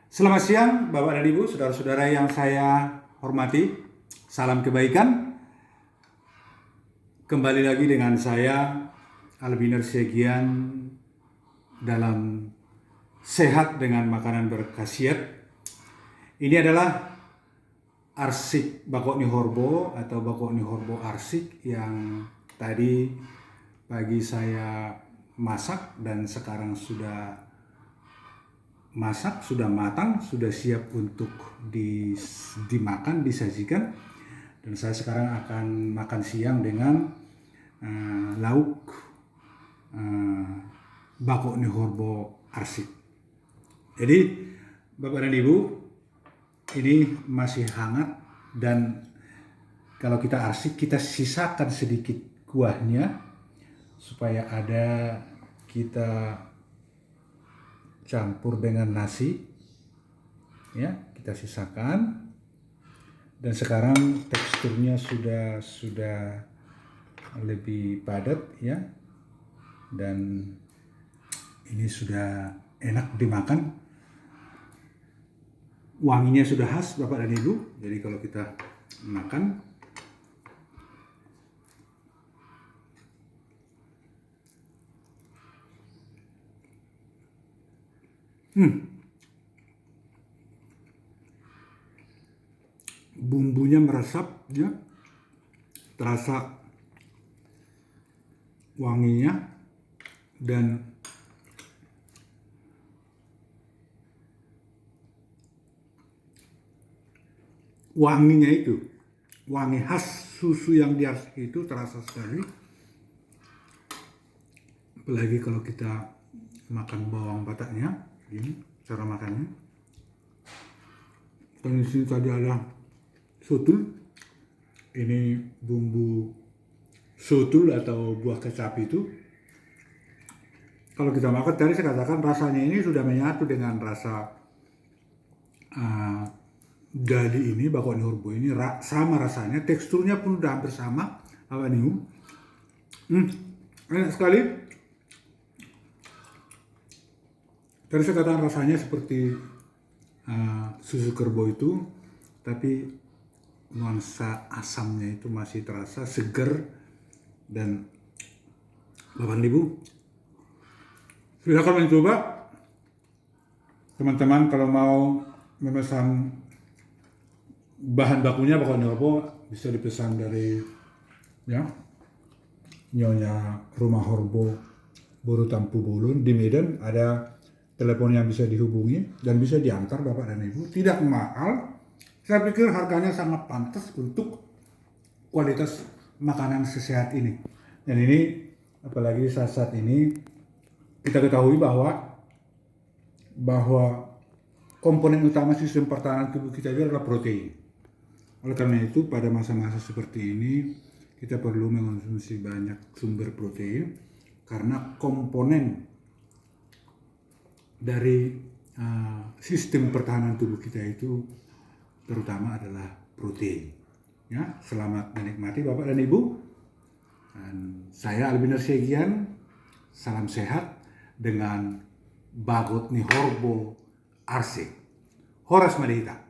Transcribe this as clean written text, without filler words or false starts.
Selamat siang Bapak dan Ibu, saudara-saudara yang saya hormati. Salam kebaikan. Kembali lagi dengan saya Albiner Segian dalam Sehat dengan Makanan Berkhasiat. Ini adalah arsik Bakokni Horbo atau Bakokni Horbo arsik yang tadi pagi saya masak dan sekarang sudah masak, sudah matang, sudah siap untuk dimakan, disajikan. Dan saya sekarang akan makan siang dengan lauk Bakokni Horbo arsik. Jadi Bapak dan Ibu, ini masih hangat dan kalau kita arsik kita sisakan sedikit kuahnya supaya ada, kita campur dengan nasi, ya, kita sisakan. Dan sekarang teksturnya sudah lebih padat, ya, dan ini sudah enak dimakan. Wanginya sudah khas Bapak dan Ibu. Jadi kalau kita makan, bumbunya meresap, ya, terasa wanginya, dan wanginya itu, wangi khas susu yang diarsik itu terasa sekali. Apalagi kalau kita makan bawang bataknya, ini cara makannya. Dan di sini tadi ada sotul. Ini bumbu sotul atau buah kecapi itu. Kalau kita makan tadi saya katakan rasanya ini sudah menyatu dengan rasa dadi ini, Bakokni Horbo ini sama rasanya, teksturnya pun udah hampir sama. Apa nih? Enak sekali. Tadi saya katakan rasanya seperti susu kerbau itu, tapi nuansa asamnya itu masih terasa segar. Dan Bapak Ibu, silakan mencoba. Teman-teman kalau mau memesan bahan bakunya Bakokni Horbo bisa dipesan dari, ya, Nyonya Rumah Horbo Buru Tampu Bulun di Medan. Ada telepon yang bisa dihubungi dan bisa diantar Bapak dan Ibu. Tidak mahal. Saya pikir harganya sangat pantas untuk kualitas makanan sesehat ini. Dan ini apalagi saat ini kita ketahui bahwa komponen utama sistem pertahanan tubuh kita itu adalah protein. Oleh karena itu pada masa-masa seperti ini kita perlu mengonsumsi banyak sumber protein, karena komponen dari sistem pertahanan tubuh kita itu terutama adalah protein. Ya, selamat menikmati Bapak dan Ibu. Dan saya Albiner Segian, salam sehat dengan Bakokni Horbo arsik. Horas Madita.